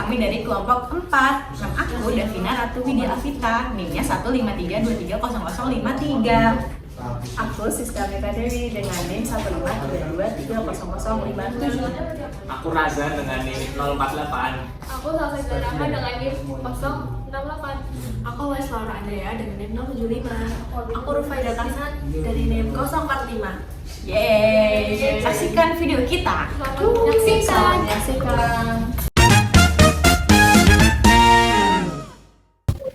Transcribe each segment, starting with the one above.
kami dari kelompok 4. Nama aku Davina Ratu Widya Afita, NIM-nya 153230053. Aku Siska Mita Dewi dengan NIM 153230057. Aku Razan dengan NIM 048. Aku Salsa Darama dengan NIM 068. Aku Weslaura Andrea dengan NIM 075. Aku Rufaida Kasan dari NIM 045. Yeay, saksikan video kita. Selamat Menyaksikan.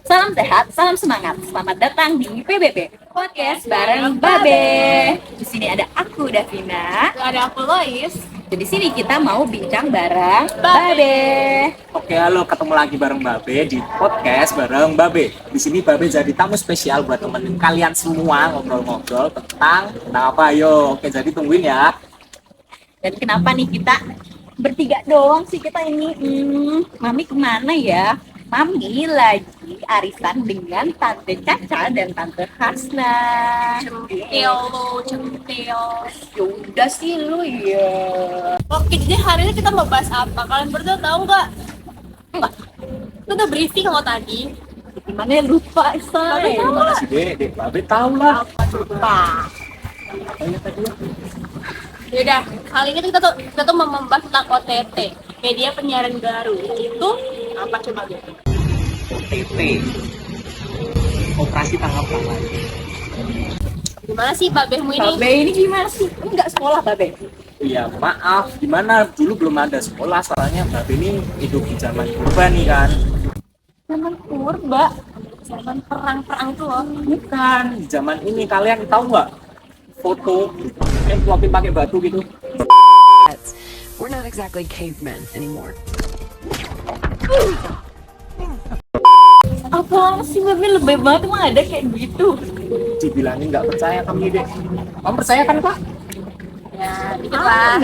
Salam sehat, salam semangat. Selamat datang di PBB Podcast bareng Babe. Di sini ada aku Davina. Ada aku Lois. Di sini kita mau bincang bareng Babe. Oke, halo, ketemu lagi bareng Babe di podcast bareng Babe. Di sini Babe jadi tamu spesial buat temenin kalian semua ngobrol-ngobrol tentang apa, ayo. Oke, jadi tungguin ya. Dan kenapa nih kita bertiga doang sih kita ini? Mami kemana ya? Mami lagi arisan dengan Tante Caca dan Tante Hasna. Centil. Yaudah sih lu ya. Oke, jadi hari ini kita mau bahas apa? Kalian berdua tahu nggak? Enggak. Kita udah briefing lo tadi. Gimana ya, lupa say. Gimana sih, Dek? Babe tahu lah. Lupa. Apanya tadi ya? Yaudah, kali ini kita tuh mau membahas tentang OTT, media penyiaran baru. Itu apa coba gitu? OTT. Operasi tangkap tangan. Gimana sih Babehmu ini? Babe ini gimana sih? Enggak sekolah Babe. Iya, maaf. Gimana? Dulu belum ada sekolah, soalnya Babe ini hidup di zaman purba nih kan. Zaman purba, zaman perang-perang itu loh. Bukan, di zaman ini kalian tahu nggak foto yang tuapin pakai batu gitu? We're not exactly cavemen anymore. Apa sih Babe, lebih banget emang ada kayak gitu? Dibilangin nggak percaya kamu deh. Kamu percaya kan Pak? Ya, dikit lah.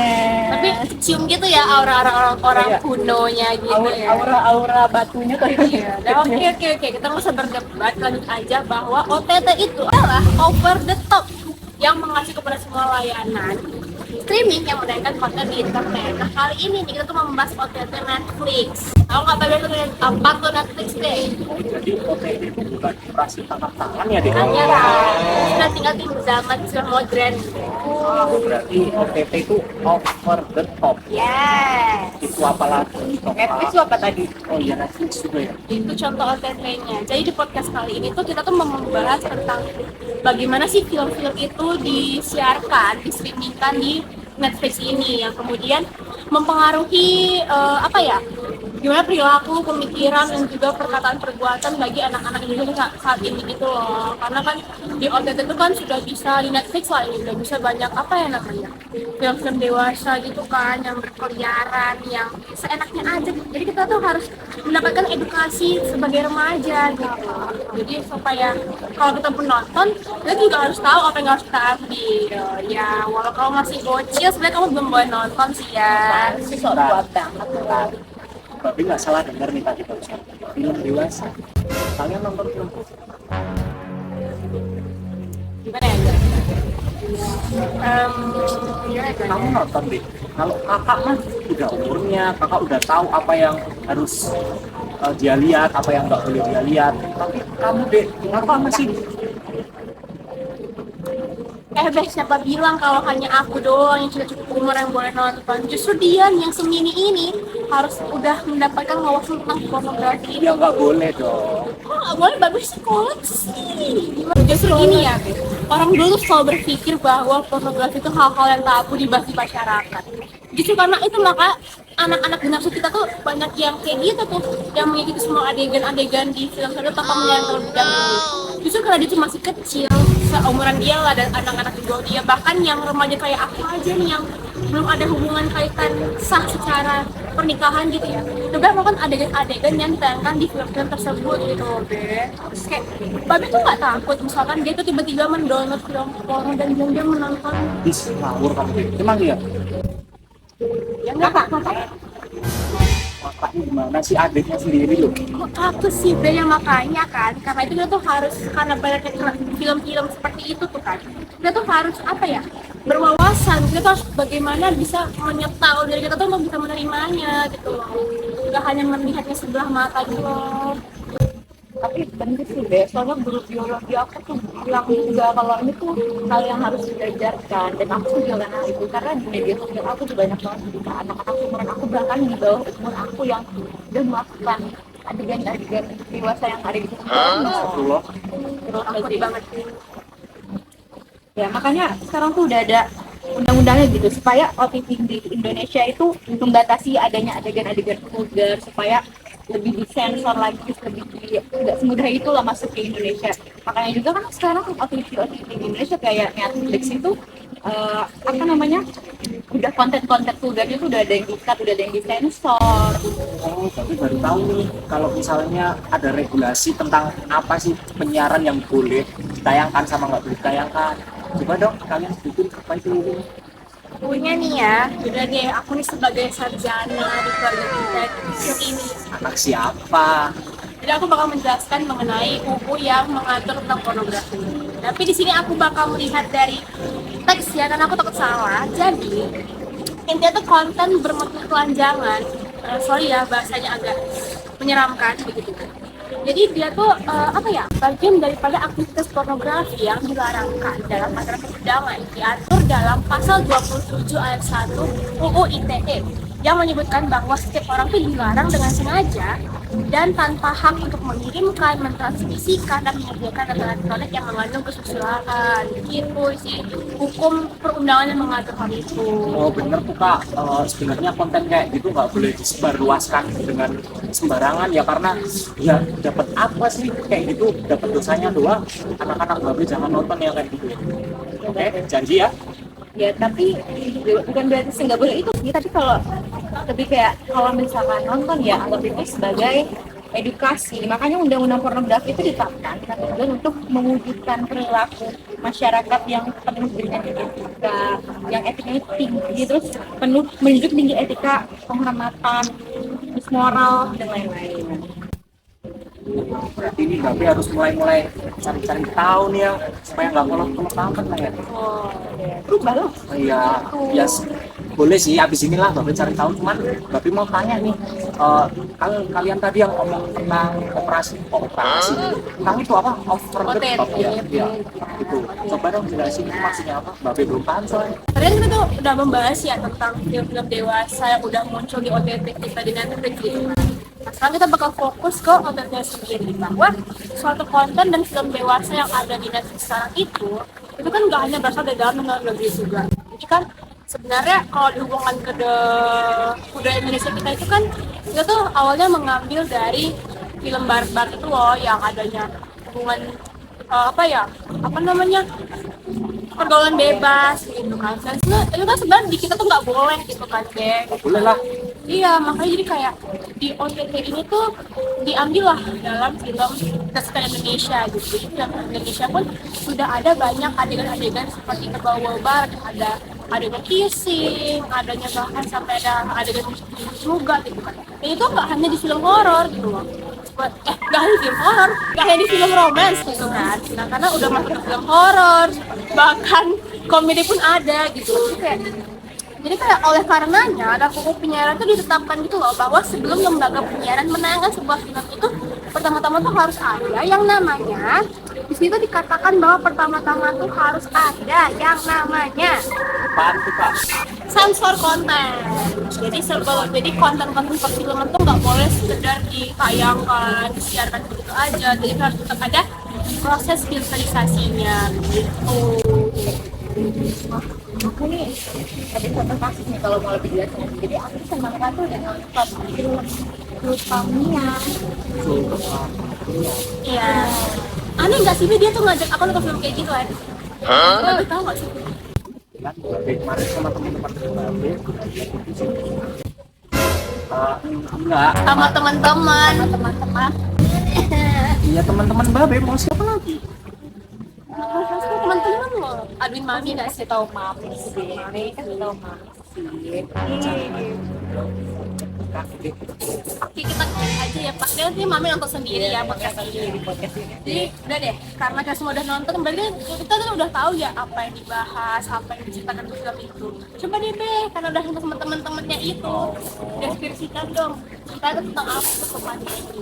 Tapi cium gitu ya aura orang Iya. kunonya gitu ya. Aura batunya kayaknya. Nah, oke. Kita nggak usah berdebat, lanjut aja bahwa OTT itu adalah over the top yang mengasih kepada semua layanan streaming yang menayangkan konten di internet. Nah, kali ini nih kita tuh membahas OTT Netflix. Tahu nggak Babe tuh apa tuh Netflix deh? Jadi OTT itu bukan operasi tangkap tangan ya deh. Hanya sudah tinggal di zaman sudah modern. Berarti OTT itu over the top. Yes. Itu apa lagi? Netflix itu apa tadi? Oh iya, Netflix juga ya. Itu contoh OTT-nya. Jadi di podcast kali ini tuh kita tuh mau membahas tentang bagaimana sih film-film itu disiarkan, distreamingkan di Netflix ini yang kemudian mempengaruhi gimana perilaku, pemikiran dan juga perkataan perbuatan bagi anak-anak Indonesia saat ini gitu loh. Karena kan di OTT itu kan sudah bisa di Netflix lah ini udah bisa banyak film-film dewasa gitu kan yang berkeliaran, yang seenaknya aja. Jadi kita tuh harus mendapatkan edukasi sebagai remaja gitu. Jadi supaya kalau kita penonton, kita juga harus tahu apa yang harus kita ambil. Ya, walau kamu masih bocil, sebenarnya kamu belum boleh nonton sih ya. Sok buat banget lah. Tapi nggak salah dengar nih tadi barusan. Film dewasa. Kalian nonton film Gimana ya? kamu nonton deh. Kalau kakak mah udah umurnya, kakak udah tahu apa yang harus dia lihat, apa yang nggak boleh dia lihat. Tapi kamu deh, kenapa masih? Siapa bilang kalau hanya aku doang yang sudah cukup umur yang boleh nonton? Justru Dian yang semini ini harus udah mendapatkan wawasan tentang pornografi. Ya nggak boleh dong. Kok nggak boleh? Bagus sih koleksi. Justru gini ya, orang dulu tuh selalu berpikir bahwa pornografi itu hal-hal yang tabu dibahas di masyarakat. Justru karena itu maka anak-anak generasi kita tuh banyak yang kayak gitu tuh, yang mengikuti semua adegan-adegan di film-film tanpa melihat terlebih dahulu. Justru karena dia tuh masih kecil, seumuran dia lah dan anak-anak di bawah dia, bahkan yang remaja kayak aku aja nih yang belum ada hubungan kaitan sah secara pernikahan gitu ya. Udah melakukan adegan-adegan yang ditayangkan di film-film tersebut gitu loh, Be. Terus kayak Babe tuh nggak takut misalkan dia tuh tiba-tiba mendownload film porno dan dia menonton. Bis ngawur kamu deh. Emang iya? Ya nggak apa-apa. sukanya gimana sih adiknya sendiri loh. Kok aku sih ya makanya kan, karena itu kita tuh harus, karena banyaknya film-film seperti itu tuh kan, kita tuh harus apa ya, berwawasan, kita tuh harus bagaimana bisa menyetal dari kita tuh untuk bisa menerimanya gitu loh, nggak hanya melihatnya sebelah mata gitu loh. Tapi bener sih deh, soalnya guru biologi aku tuh bilang juga kalau ini tuh hal yang harus diajarkan, dan aku juga karena itu, karena di media sosial aku tuh banyak banget juga anak-anak umuran aku, bahkan di bawah umur aku yang udah melakukan adegan-adegan dewasa yang ada di sosial media. Astagfirullah. Terus Takut lagi banget. ya, makanya sekarang tuh udah ada undang-undangnya gitu supaya OTT di Indonesia itu membatasi adanya adegan-adegan vulgar, supaya lebih disensor lagi, lebih nggak semudah itu lah masuk ke Indonesia. Makanya juga kan sekarang OTT di Indonesia kayak Netflix itu apa namanya, udah konten-konten vulgarnya tuh udah ada yang di-cut, udah ada yang disensor. Oh, tapi baru tahu nih kalau misalnya ada regulasi tentang apa sih penyiaran yang boleh ditayangkan sama nggak boleh ditayangkan. Coba dong kalian sebutin apa itu. Punya nih ya, udah deh, aku nih sebagai sarjana di keluarga kita di film ini. Anak siapa? Jadi aku bakal menjelaskan mengenai UU yang mengatur tentang pornografi. Tapi di sini aku bakal melihat dari teks ya, karena aku takut salah. Jadi intinya tuh konten bermutu telanjangan. Sorry ya, bahasanya agak menyeramkan begitu. Jadi dia tuh apa ya, bagian daripada aktivitas pornografi yang dilarangkan dalam aturan perundangan diatur dalam pasal 27 ayat 1 UU ITE yang menyebutkan bahwa setiap orang itu dilarang dengan sengaja dan tanpa hak untuk mengirimkan, mentransmisikan, dan menyediakan data elektronik yang mengandung kesusilaan. Gitu sih hukum perundangan yang mengatur hal itu. Oh bener tuh kak. Sebenarnya konten kayak gitu nggak boleh disebarluaskan dengan sembarangan ya, karena ya dapat apa sih kayak gitu, dapat dosanya doang. Anak-anak babi jangan nonton ya kayak gitu. Oke, janji ya. Ya tapi bukan berarti sih nggak boleh itu sih, tapi kalau lebih kayak kalau misalkan nonton ya anggap itu sebagai edukasi. Makanya undang-undang pornografi itu ditetapkan dengan tujuan untuk mewujudkan perilaku masyarakat yang penuh dengan etika, yang etikanya tinggi, terus penuh menunjuk tinggi etika, penghormatan, terus moral dan lain-lain. Berarti ini babi harus mulai cari-cari tahu nih ya, supaya nggak kolot-kolot amat lah ya. Oh, berubah loh. Iya, ya boleh sih. Abis inilah babi cari tahu. Cuman babi mau tanya nih, kalian tadi yang ngomong tentang operasi, tentang itu apa? Over the top ya, ya. Itu. Coba dong jelasin itu maksudnya apa? Babi belum paham soalnya. Tadi kan kita tuh udah membahas ya tentang film-film dewasa yang udah muncul di OTT kita di Netflix gitu kan. Nah, sekarang kita bakal fokus ke OTT sendiri, bahwa suatu konten dan film dewasa yang ada di Netflix sekarang itu kan nggak hanya berasal dari dalam negeri juga. Jadi kan sebenarnya kalau dihubungkan ke budaya Indonesia kita itu kan, kita tuh awalnya mengambil dari film barat-barat itu loh, yang adanya hubungan apa namanya, pergaulan bebas gitu kan. Dan itu kan sebenarnya di kita tuh nggak boleh gitu kan, deh. Boleh lah. Iya, makanya jadi kayak di OTT ini tuh diambil lah dalam film kesukaan Indonesia gitu. Jadi film Indonesia pun sudah ada banyak adegan-adegan seperti kebawa barat, ada adegan kissing, adanya bahkan sampai ada adegan juga gitu kan. Dan itu nggak hanya di film horor gitu loh. Nggak hanya di film horor, nggak hanya di film romance gitu kan. Nah, karena udah masuk ke film horor, bahkan komedi pun ada gitu. Jadi kayak oleh karenanya ada UU penyiaran itu ditetapkan gitu loh, bahwa sebelum lembaga penyiaran menayangkan sebuah film itu pertama-tama tuh harus ada yang namanya, di situ dikatakan bahwa pertama-tama tuh harus ada yang namanya Apaan tuh kak? sensor konten. Jadi konten-konten perfilman tuh nggak boleh sekedar ditayangkan, disiarkan begitu aja. Jadi harus tetap ada proses filterisasinya gitu. Aku nih ada satu kasus nih kalau mau lebih jelas. Jadi aku sama Ratu udah nonton film Lutamiya. Iya. Aneh nggak sih, dia tuh ngajak aku nonton film kayak gitu kan? Tapi tahu nggak sih? Kan babi kemarin sama teman-teman babi. Enggak. Sama teman-teman. Iya teman-teman babe, mau siapa lagi? Teman-teman loh. Aduin mami nggak sih? Tahu mami sih, kan tahu mami sih. suka gitu. Oke, kita close aja ya Pak. Nanti Mami nonton sendiri ya podcast ini. Jadi udah deh, karena kita semua udah nonton, berarti kita kan udah tahu ya apa yang dibahas, apa yang diceritakan di film itu. Coba deh Beh, karena udah nonton sama teman-temannya itu, deskripsikan dong cerita itu tentang apa kesempatannya itu.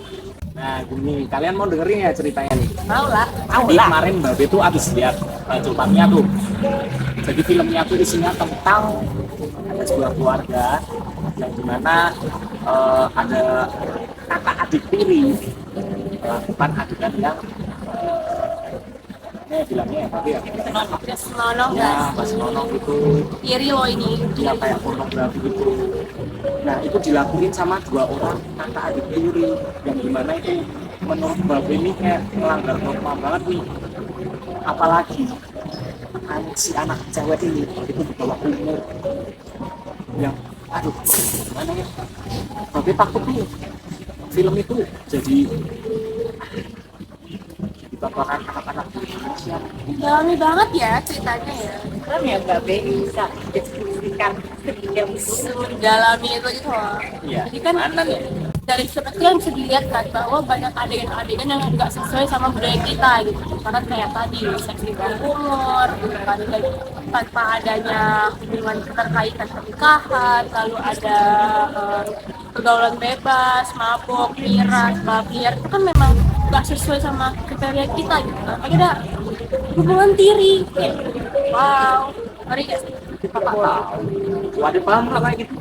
Nah gini, kalian mau dengerin ya ceritanya nih? Mau lah. Jadi kemarin Mbak Be tuh abis lihat cuplikannya tuh. Jadi filmnya tuh isinya tentang ada sebuah keluarga yang dimana ada kakak adik tiri melakukan adegan yang bilangnya ya tapi ya Terus nolong ya guys, masih nonong itu iri lo ini. ya kayak pornografi gitu. Nah itu dilakuin sama dua orang kakak adik tiri yang dimana itu menurut Mbak Be ini kayak melanggar norma banget nih, apalagi si anak cewek ini itu di bawah umur yang aduh gimana ya, Mbak Be takut nih film itu jadi ditontonan anak-anak Indonesia. Dalami banget ya ceritanya ya. Keren ya Mbak Be bisa deskripsikan sedikit itu. Mendalami itu gitu loh. Iya, Jadi kan mana nih? dari film itu yang bisa dilihat kan bahwa banyak adegan-adegan yang nggak sesuai sama budaya kita gitu. Karena kayak tadi seks di bawah umur, gitu kan, dan tanpa adanya hubungan keterkaitan pernikahan, lalu ada pergaulan bebas, mabok, miras, babiar, itu kan memang nggak sesuai sama kriteria kita gitu. Makanya ada hubungan tiri, kayak wow, ngeri gak sih? Kita nggak tahu. Waduh paham nggak kayak gitu?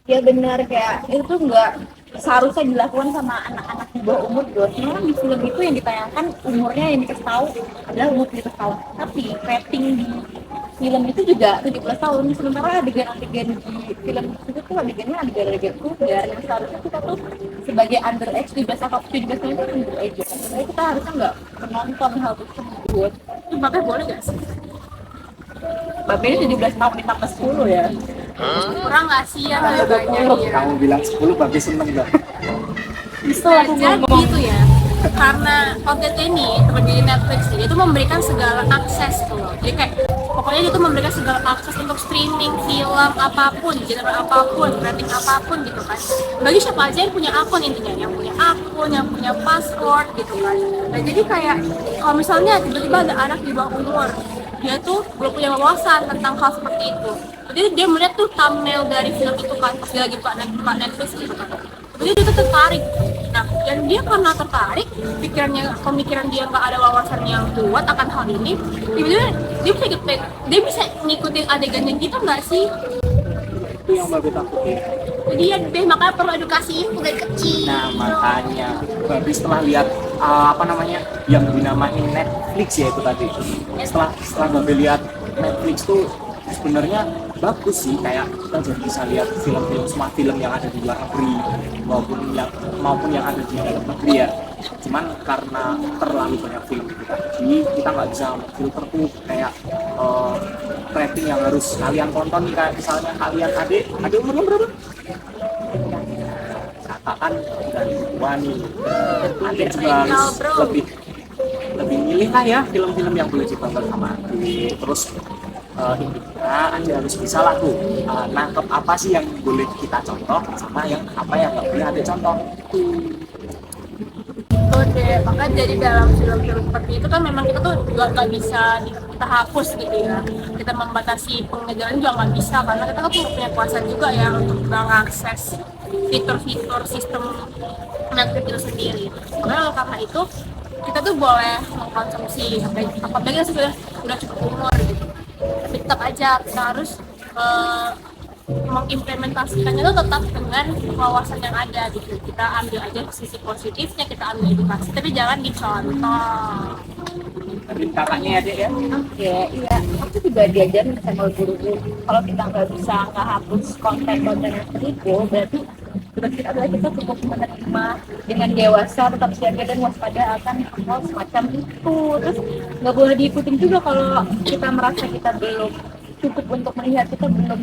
Ya benar, kayak itu nggak seharusnya dilakukan sama anak-anak di bawah umur dong. Memang di film itu yang ditayangkan umurnya yang dikasih tahu adalah umur 17 tahun. Tapi rating di film itu juga 17 tahun. Sementara adegan-adegan di film itu tuh adegannya adegan-adegan vulgar yang seharusnya kita tuh sebagai underage 17 atau 17 tahun itu underage. Jadi kita harusnya nggak menonton hal tersebut. Itu makanya boleh gak sih? Babenya 17 tahun ditambah 10 ya. Kurang nggak sih ya harganya ya? Kamu bilang 10 Babe seneng dah. Bisa aku Jadi ngomong. gitu ya, karena OTT ini seperti Netflix ini itu memberikan segala akses tuh loh. Jadi kayak pokoknya dia tuh memberikan segala akses untuk streaming film apapun, genre apapun, rating apapun gitu kan. Bagi siapa aja yang punya akun intinya, yang punya akun, yang punya password gitu kan. Nah jadi kayak kalau misalnya tiba-tiba ada anak di bawah umur, dia tuh belum punya wawasan tentang hal seperti itu. Jadi dia melihat tuh thumbnail dari film itu kan pas dia lagi buka Netflix gitu kan. Jadi dia tuh tertarik. Nah, dan dia karena tertarik, pemikiran dia nggak ada wawasan yang kuat akan hal ini, tiba-tiba dia bisa ngikutin adegan yang kita nggak sih? Itu yang Babe takutin. Jadi ya deh makanya perlu edukasi itu dari kecil. Nah makanya Babe setelah lihat apa namanya yang dinamain Netflix ya itu tadi. Setelah Babe lihat Netflix tuh sebenarnya bagus sih, kayak kita jadi bisa lihat film-film, semua film yang ada di luar negeri maupun yang ada di dalam negeri ya. Cuman karena terlalu banyak film itu tadi, kita nggak bisa filter tuh kayak rating yang harus kalian tonton nih, kayak misalnya kalian adik umurnya berapa? Katakan dari tua nih, adik juga harus lebih milih lah ya film-film yang boleh ditonton sama adik. Terus intinya Anda harus bisa lah tuh nangkep apa sih yang boleh kita contoh sama yang apa yang nggak boleh ada contoh. Oke, maka jadi dalam film-film seperti itu kan memang kita tuh juga nggak bisa kita hapus gitu ya. Kita membatasi pengejaran juga nggak bisa karena kita kan tuh punya kuasa juga ya untuk mengakses fitur-fitur sistem Netflix itu sendiri. Makanya karena itu kita tuh boleh mengkonsumsi apabila kita sudah cukup umur gitu. Tapi tetap aja kita harus mengimplementasikannya itu tetap dengan wawasan yang ada gitu. Kita ambil aja sisi positifnya, kita ambil edukasi, tapi jangan dicontoh. Dari kakaknya ya dek ya. Oke, iya. Aku juga diajarin sama guru-guru. Kalau kita nggak bisa hapus konten-konten yang seperti itu, berarti tugas kita adalah kita cukup menerima dengan dewasa, tetap siaga dan waspada akan hal semacam itu. Terus nggak boleh diikutin juga kalau kita merasa kita belum cukup untuk melihat, kita belum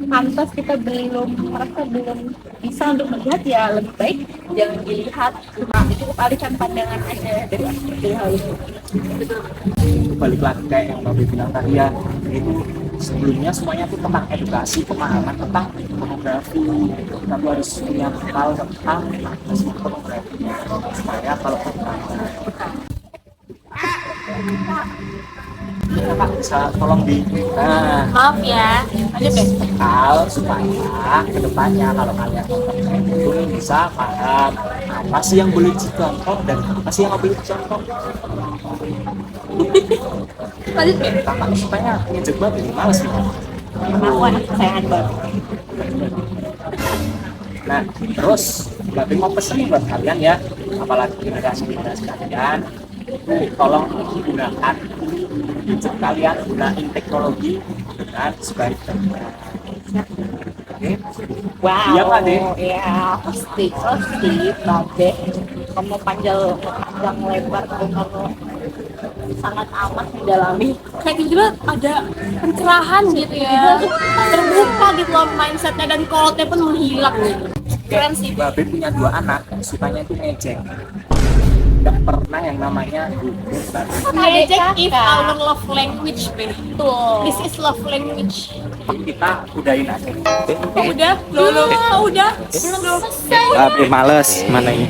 pantas, kita merasa belum bisa untuk melihat, ya lebih baik jangan dilihat, cuma cukup alihkan pandangan aja dari hal itu. Balik lagi kayak yang Babe bilang tadi ya, itu sebelumnya semuanya itu tentang edukasi, pemahaman tentang pornografi. Kita tuh harus punya bekal tentang edukasi pornografi supaya kalau kita Kak bisa tolong di Maaf ya, lanjut deh. bekal supaya kedepannya kalau kalian nonton itu bisa paham apa sih yang boleh ditonton dan apa sih yang nggak boleh ditonton. Lanjut deh. Kakak supaya ngejek banget ini males nih. Aku anak kesayangan banget. Nah, terus Babe mau pesen nih buat kalian ya, apalagi generasi kalian, tolong gunakan gadget kalian, gunain teknologi dengan sebaik-baiknya. Oke? Wow. Iya, Pak, Dek? Ya, pasti Babe. Kamu panjang lebar, kamu sangat amat mendalami. Kayak tiba-tiba ada pencerahan gitu ya, terbuka gitu loh mindsetnya dan kolotnya pun menghilang gitu. Keren sih. Babe punya 2 anak, sukanya itu ngejek. Gak pernah yang namanya gugur Babe. Ngejek is our love language, Be. Tuh. This is love language. Kita udahin aja. Udah, belum, udah, belum. Babe males mana ini?